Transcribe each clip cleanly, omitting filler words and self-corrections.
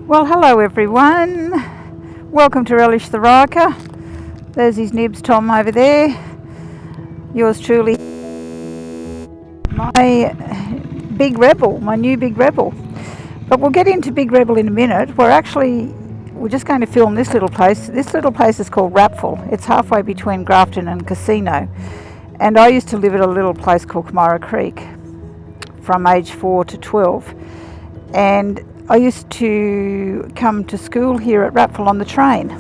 Well, hello everyone. Welcome to Relish the Riker. There's his nibs, Tom, over there. Yours truly, my big Rebel, my new big Rebel. But we'll get into Big Rebel in a minute. We're just going to film this little place. This little place is called Rapel. It's halfway between Grafton and Casino. And I used to live at a little place called Camara Creek from age 4 to 12. And I used to come to school here at Rapel on the train.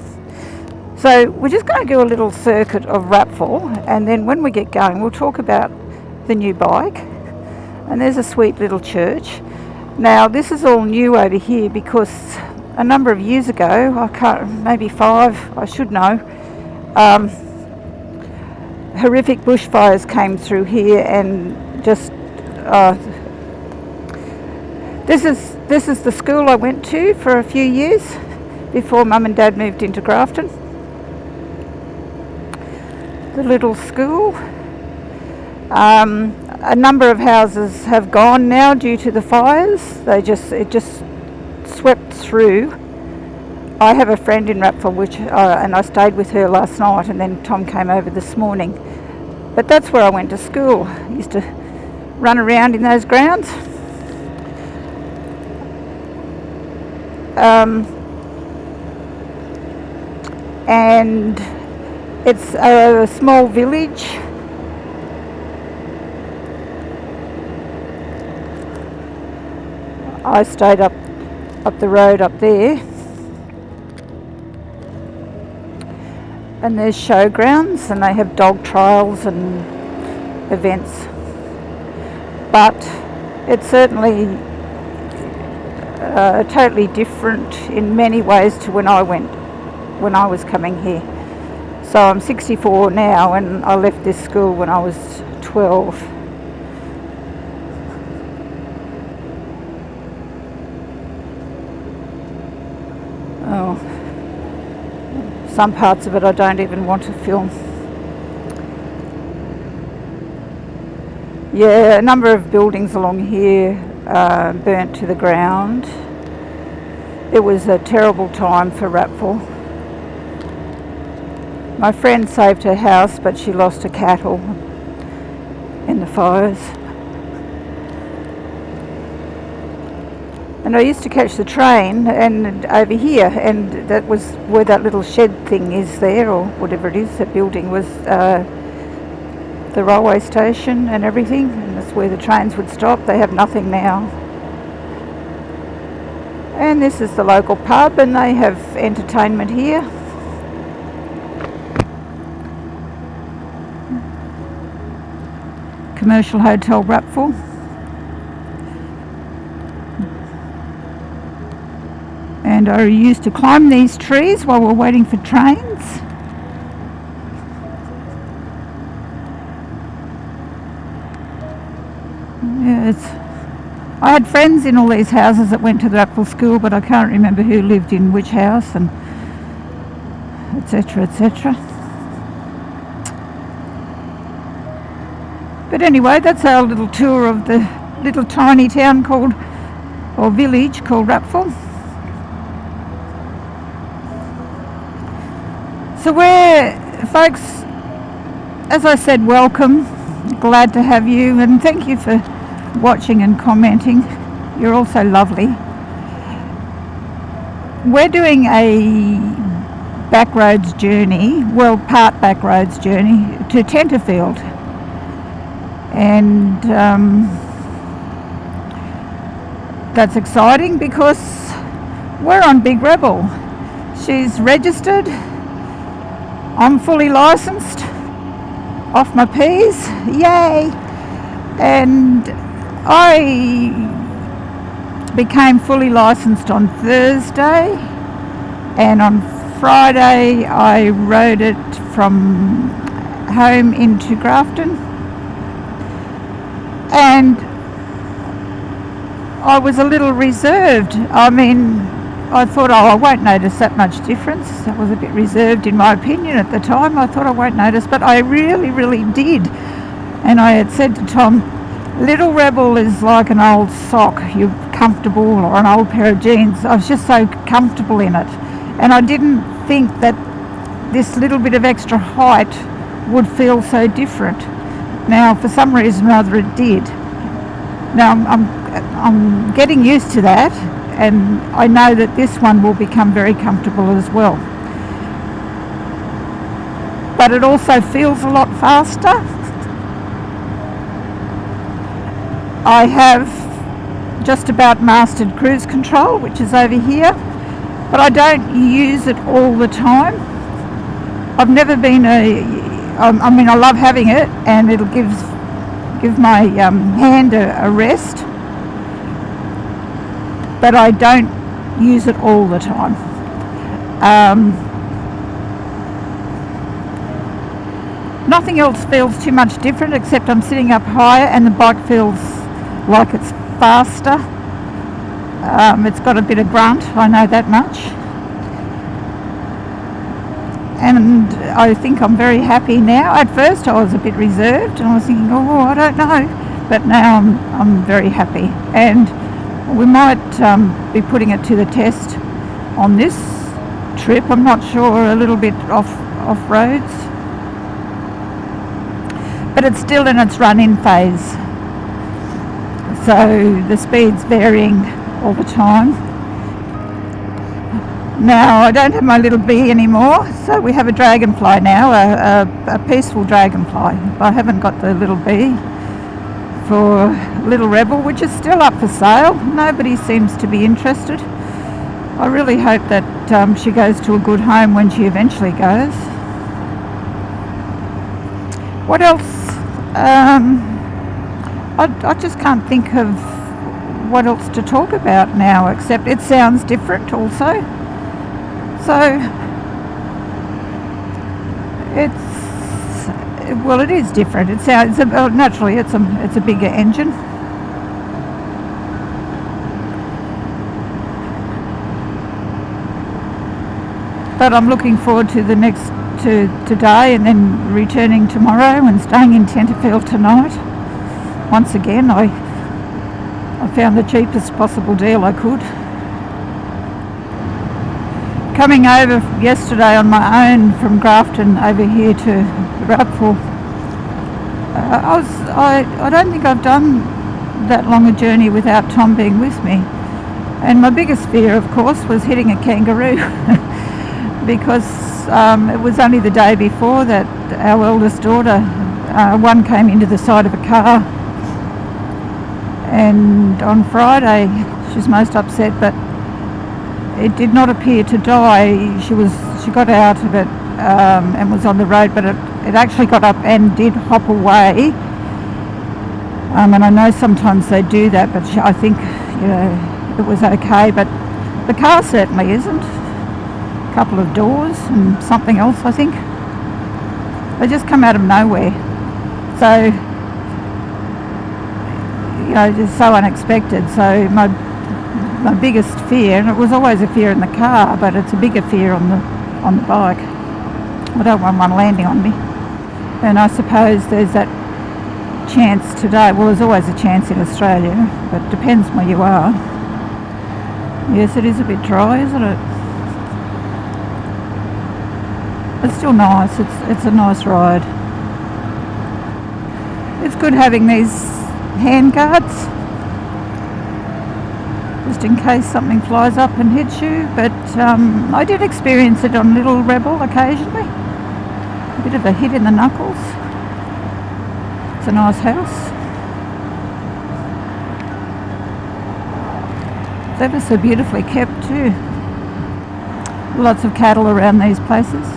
So we're just going to do a little circuit of Rapel, and then when we get going we'll talk about the new bike. And there's a sweet little church. Now this is all new over here because a number of years ago, maybe 5, I should know, horrific bushfires came through here and just This is the school I went to for a few years before Mum and Dad moved into Grafton. The little school. A number of houses have gone now due to the fires. It just swept through. I have a friend in Rapel, and I stayed with her last night, and then Tom came over this morning. But that's where I went to school. I used to run around in those grounds. And it's a small village. I stayed up the road up there, and there's showgrounds, and they have dog trials and events. But it's certainly totally different in many ways to when I was coming here. So I'm 64 now, and I left this school when I was 12. Oh, some parts of it I don't even want to film. Yeah, a number of buildings along here burnt to the ground. It was a terrible time for Rapel. My friend saved her house, but she lost her cattle in the fires. And I used to catch the train and over here, and that was where that little shed thing is there, or whatever it is, that building was the railway station and everything, and that's where the trains would stop. They have nothing now. And this is the local pub, and they have entertainment here. Commercial Hotel Rapel. And I used to climb these trees while we're waiting for trains. I had friends in all these houses that went to the Rapel school, but I can't remember who lived in which house, and etc, etc. But anyway, that's our little tour of the little tiny town village called Rapel. So folks, as I said, welcome. Glad to have you, and thank you for watching and commenting. You're all so lovely. We're doing a backroads journey, part backroads journey to Tenterfield, and that's exciting because we're on Big Rebel. She's registered. I'm fully licensed. Off my P's, yay! And I became fully licensed on Thursday, and on Friday I rode it from home into Grafton, and I was a little reserved. I mean, I thought, I won't notice that much difference. That was a bit reserved in my opinion at the time. I thought I won't notice, but I really, really did. And I had said to Tom, Little Rebel is like an old sock. You're comfortable, or an old pair of jeans. I was just so comfortable in it. And I didn't think that this little bit of extra height would feel so different. Now, for some reason or other, it did. Now, I'm getting used to that, and I know that this one will become very comfortable as well. But it also feels a lot faster. I have just about mastered cruise control, which is over here, but I don't use it all the time. I've never been I love having it, and it'll give my hand a rest, but I don't use it all the time. Nothing else feels too much different, except I'm sitting up higher and the bike feels like it's faster. It's got a bit of grunt, I know that much. And I think I'm very happy now. At first I was a bit reserved and I was thinking, oh, I don't know. But now I'm very happy. And we might be putting it to the test on this trip. I'm not sure, a little bit off roads. But it's still in its run-in phase. So the speed's varying all the time. Now I don't have my little bee anymore, so we have a dragonfly now, a peaceful dragonfly. I haven't got the little bee for Little Rebel, which is still up for sale. Nobody seems to be interested. I really hope that she goes to a good home when she eventually goes. What else? I just can't think of what else to talk about now, except it sounds different also. So it is different. It sounds naturally it's a bigger engine. But I'm looking forward to today, and then returning tomorrow and staying in Tenterfield tonight. Once again, I found the cheapest possible deal I could. Coming over yesterday on my own from Grafton over here to Rapel, I don't think I've done that long a journey without Tom being with me. And my biggest fear, of course, was hitting a kangaroo because it was only the day before that our eldest daughter, one came into the side of a car, and on Friday she's most upset, but it did not appear to die. She got out of it and was on the road, but it actually got up and did hop away. And I know sometimes they do that, but I think it was okay. But the car certainly isn't. A couple of doors and something else, I think. They just come out of nowhere. So just so unexpected. So my biggest fear, and it was always a fear in the car, but it's a bigger fear on the bike. I don't want one landing on me. And I suppose there's that chance today. Well, there's always a chance in Australia, but it depends where you are. Yes, it is a bit dry, isn't it? It's still nice. It's a nice ride. It's good having these hand guards, just in case something flies up and hits you. But I did experience it on Little Rebel occasionally. A bit of a hit in the knuckles. It's a nice house. It's ever so beautifully kept too. Lots of cattle around these places.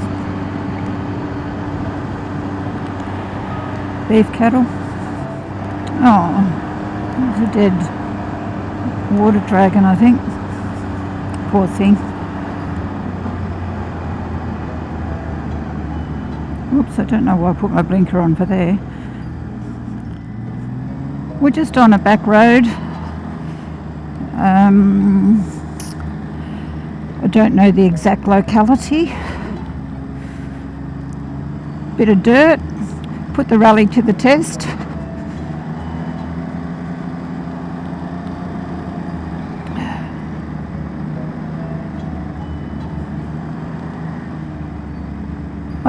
Beef cattle. Oh, there's a dead water dragon, I think. Poor thing. Oops, I don't know why I put my blinker on for there. We're just on a back road. I don't know the exact locality. Bit of dirt. Put the rally to the test.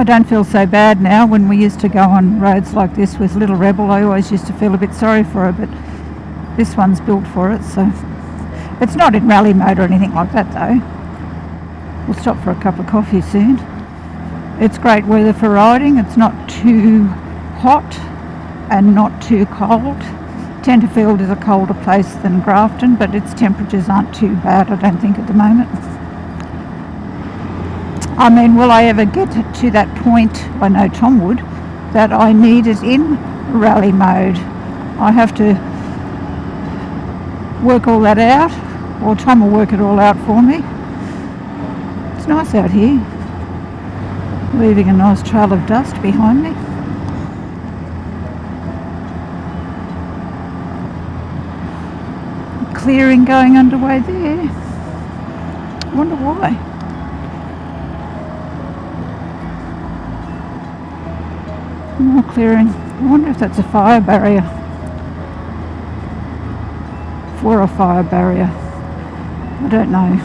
I don't feel so bad now. When we used to go on roads like this with little Rebel, I always used to feel a bit sorry for her, but this one's built for it, so it's not in rally mode or anything like that though. We'll stop for a cup of coffee soon. It's great weather for riding. It's not too hot and not too cold. Tenterfield is a colder place than Grafton, but its temperatures aren't too bad, I don't think, at the moment. I mean, will I ever get to that point, I know Tom would, that I need it in rally mode? I have to work all that out, or Tom will work it all out for me. It's nice out here, leaving a nice trail of dust behind me. Clearing going underway there. I wonder why. More clearing. I wonder if that's a fire barrier. For a fire barrier. I don't know.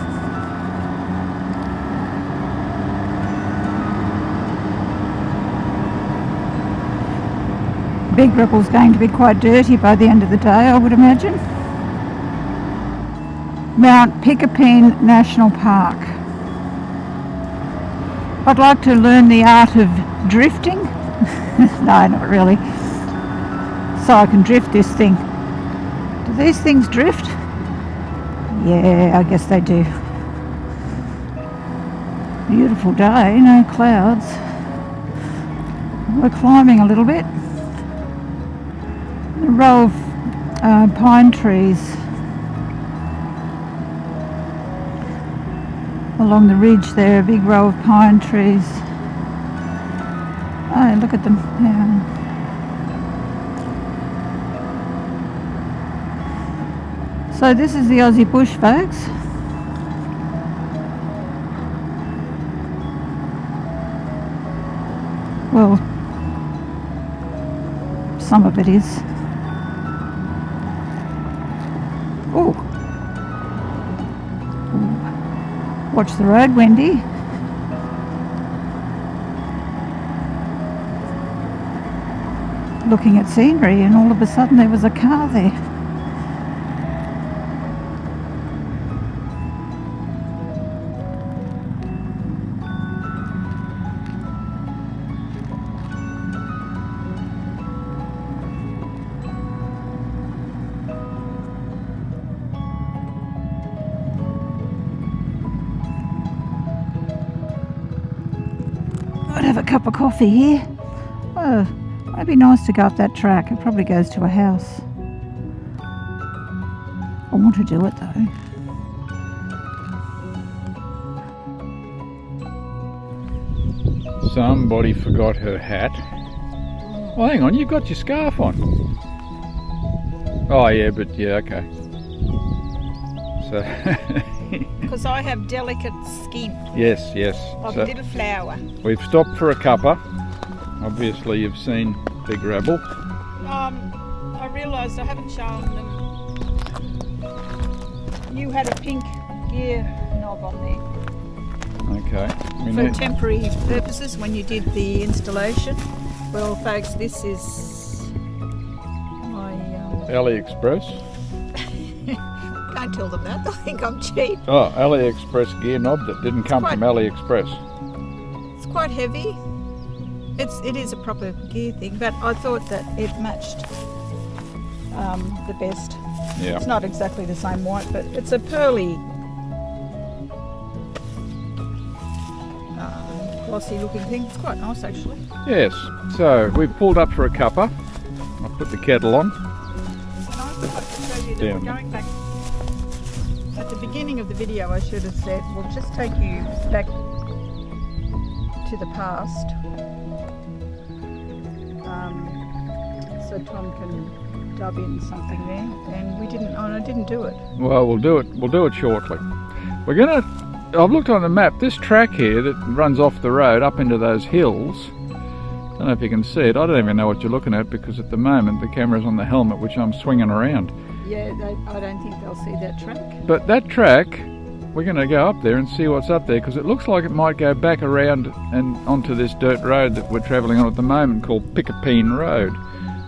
Big Rapel's going to be quite dirty by the end of the day, I would imagine. Mount Pickapeen National Park. I'd like to learn the art of drifting. No, not really. So I can drift this thing. Do these things drift? Yeah, I guess they do. Beautiful day, no clouds. We're climbing a little bit. A row of pine trees along the ridge there, a big row of pine trees. Oh, look at them. Yeah. So this is the Aussie bush, folks. Well, some of it is. Oh. Watch the road, Wendy. Looking at scenery, and all of a sudden there was a car there. I'd have a cup of coffee here. Oh, it'd be nice to go up that track. It probably goes to a house. I want to do it though. Somebody forgot her hat. Oh, hang on, you've got your scarf on. Oh yeah, but yeah, okay. So Because I have delicate skin, yes. like So a little flower. we've stopped for a cuppa. Obviously you've seen Big Rapel. I realised I haven't shown them. You had a pink gear knob on there Okay. for temporary purposes when you did the installation. Well, folks, this is my. AliExpress. Don't tell them that; they'll think I'm cheap. Oh, AliExpress gear knob that didn't come from AliExpress. It's quite heavy. It is a proper gear thing, but I thought that it matched the best. Yeah. It's not exactly the same white, but it's a pearly, glossy looking thing. It's quite nice actually. Yes. So we've pulled up for a cuppa. I'll put the kettle on. And I forgot to show you that Damn. we're going back. At the beginning of the video I should have said, we'll just take you back to the past. So Tom can dub in something there, and we didn't. Oh, I didn't do it. Well, we'll do it. We'll do it shortly. We're gonna. I've looked on the map. This track here that runs off the road up into those hills. Don't know if you can see it. I don't even know what you're looking at because at the moment the camera's on the helmet, which I'm swinging around. Yeah, I don't think they'll see that track. But that track, we're going to go up there and see what's up there, because it looks like it might go back around and onto this dirt road that we're travelling on at the moment called Pickapeen Road.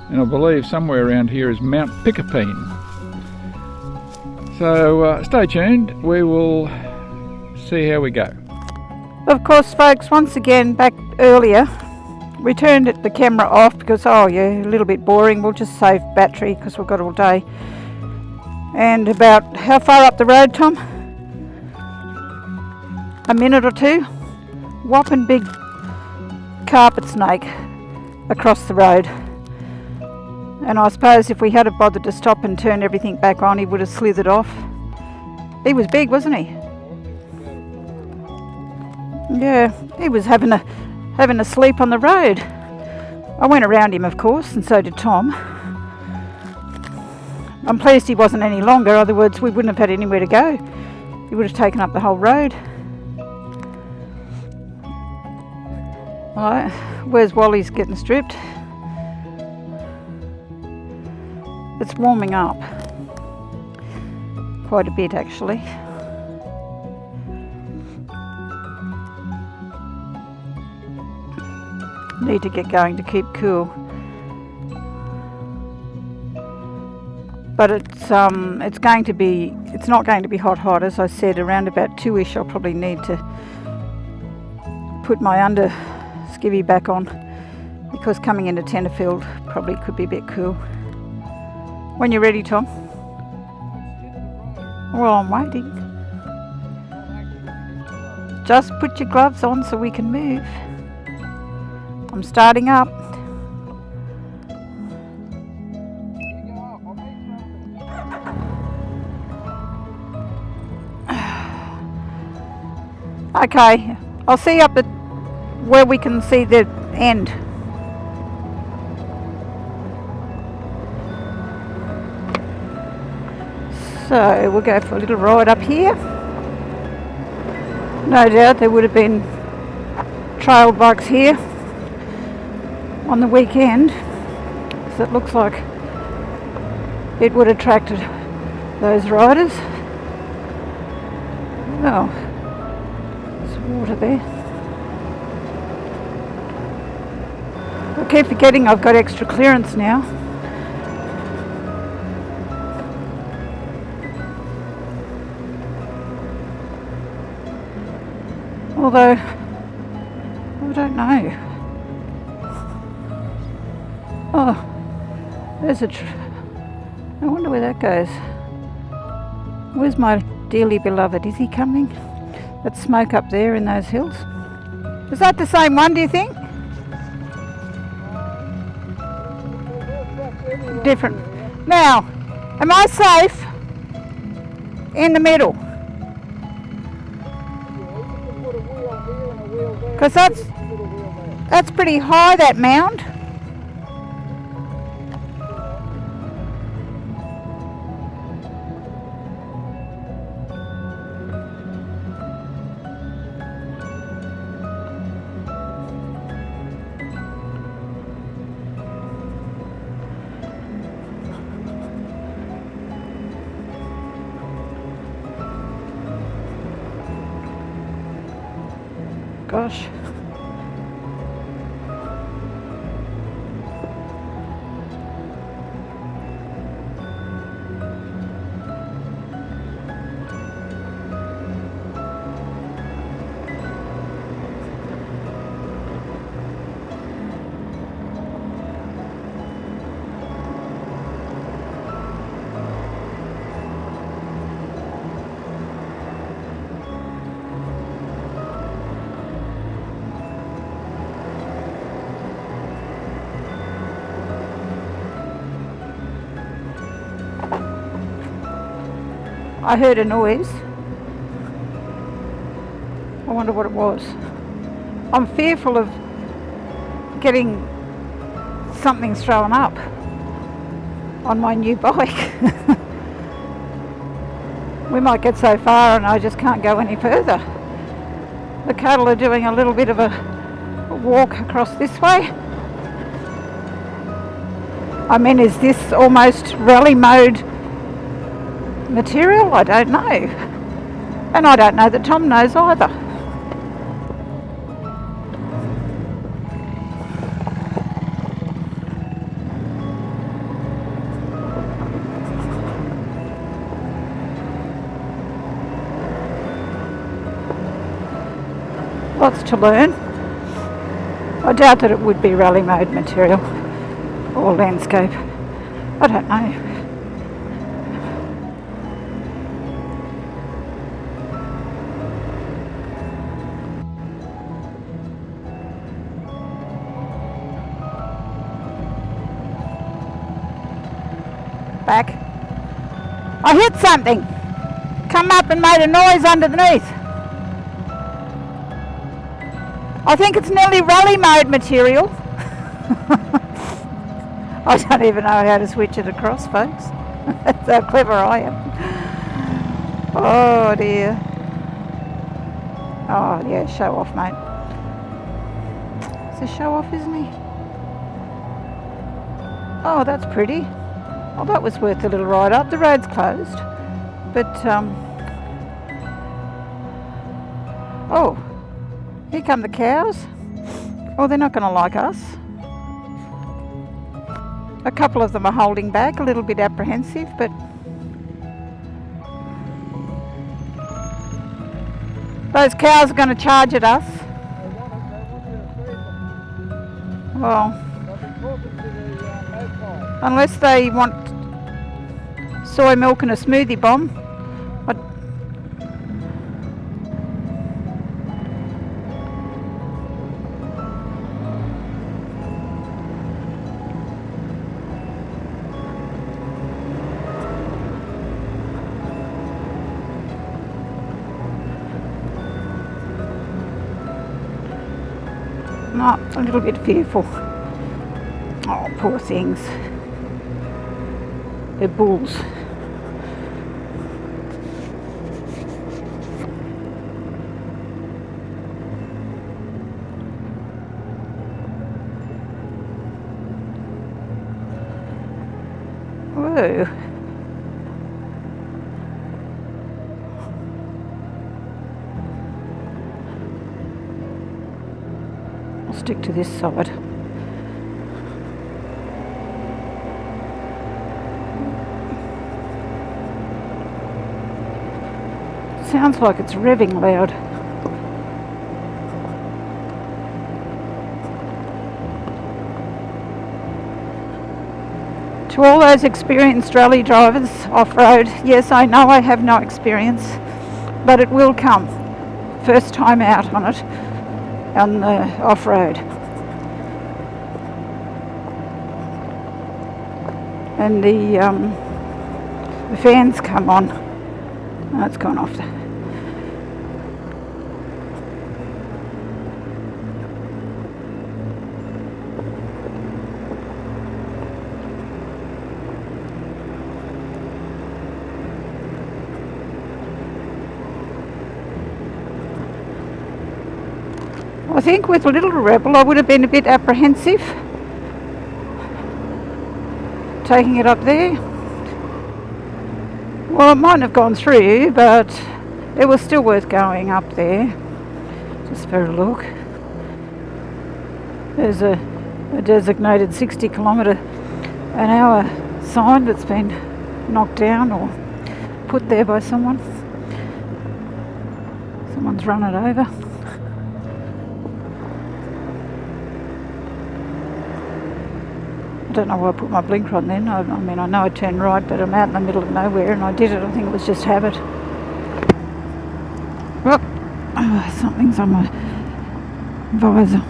And I believe somewhere around here is Mount Pickapeen. So stay tuned, we will see how we go. Of course, folks, once again, back earlier, we turned the camera off because, oh yeah, a little bit boring. We'll just save battery because we've got all day. And about how far up the road, Tom? A minute or two. Whopping big carpet snake across the road. And I suppose if we had have bothered to stop and turn everything back on, he would have slithered off. He was big, wasn't he? Yeah, he was having a sleep on the road. I went around him, of course, and so did Tom. I'm pleased he wasn't any longer, otherwise we wouldn't have had anywhere to go. He would have taken up the whole road. Alright, where's Wally's getting stripped? It's warming up. Quite a bit, actually. Need to get going to keep cool. But it's not going to be hot, as I said. Around about 2ish I'll probably need to put my under skivvy back on, because coming into Tenterfield probably could be a bit cool. When you're ready, Tom. Well, I'm waiting. Just put your gloves on so we can move. I'm starting up. Okay, I'll see up at where we can see the end. So we'll go for a little ride up here. No doubt there would have been trail bikes here on the weekend, so it looks like it would have attracted those riders. Oh, there's water there. I keep forgetting I've got extra clearance now. Although, I don't know. Oh, there's I wonder where that goes. Where's my dearly beloved? Is he coming? That smoke up there in those hills. Is that the same one, do you think? Different. Now, am I safe in the middle? Because that's pretty high, that mound. Gosh. I heard a noise. I wonder what it was. I'm fearful of getting something thrown up on my new bike. We might get so far and I just can't go any further. The cattle are doing a little bit of a walk across this way. I mean, is this almost rally mode material? I don't know. And I don't know that Tom knows either. Lots to learn. I doubt that it would be rally mode material or landscape. I don't know. Back. I hit something. Come up and made a noise underneath. I think it's nearly rally mode material. I don't even know how to switch it across, folks. That's how clever I am. Oh dear. Oh yeah, show off, mate. It's a show off, isn't he? Oh, that's pretty. Oh, that was worth a little ride up. The road's closed. But, oh, here come the cows. Oh, they're not going to like us. A couple of them are holding back, a little bit apprehensive, but those cows are going to charge at us. Well, unless they want soy milk and a smoothie bomb. Not a little bit fearful. Oh, poor things. They're bulls. Whoa. I'll stick to this side. Sounds like it's revving loud. To all those experienced rally drivers off-road, yes, I know I have no experience, but it will come. First time out on it, on the off-road. And the fans come on. Oh, it's gone off. I think with Little Rapel I would have been a bit apprehensive taking it up there. Well, it mightn't have gone through, but it was still worth going up there just for a look. There's a designated 60 km/h sign that's been knocked down or put there by someone. Someone's run it over. I don't know why I put my blinker on then. I mean, I know I turned right, but I'm out in the middle of nowhere and I did it. I think it was just habit. Oh, something's on my visor.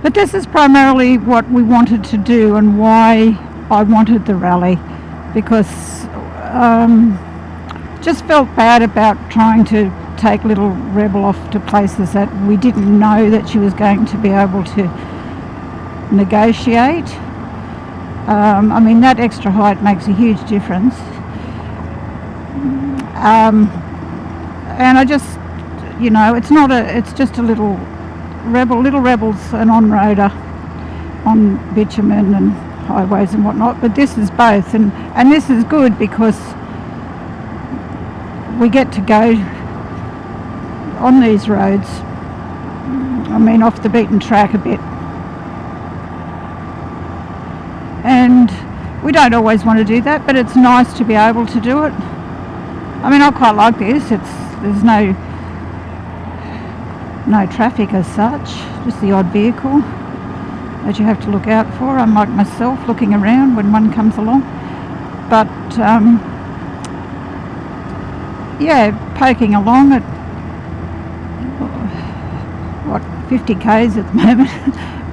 But this is primarily what we wanted to do and why I wanted the rally, because just felt bad about trying to take Little Rapel off to places that we didn't know that she was going to be able to negotiate. I mean, that extra height makes a huge difference. And I just, you know, it's just a Little Rapel. Little Rapel's an on-roader on bitumen and highways and whatnot, but this is both, and this is good because we get to go on these roads, I mean off the beaten track a bit, and we don't always want to do that, but it's nice to be able to do it. I mean, I quite like this. There's no traffic as such, just the odd vehicle that you have to look out for, unlike myself looking around when one comes along. But yeah, poking along at 50 k's at the moment.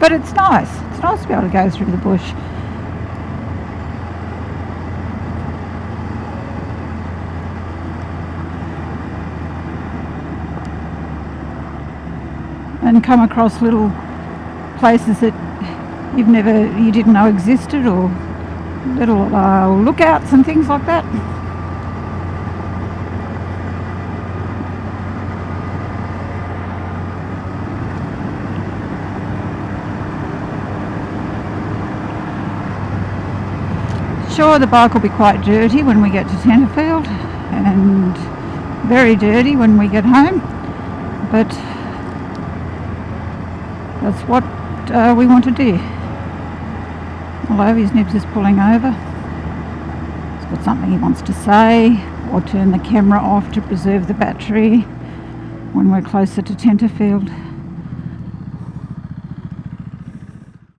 But it's nice to be able to go through the bush. And come across little places that you didn't know existed, or little lookouts and things like that. Sure, the bike will be quite dirty when we get to Tenterfield, and very dirty when we get home, but that's what we want to do. Although his nibs is pulling over. He's got something he wants to say, or turn the camera off to preserve the battery when we're closer to Tenterfield.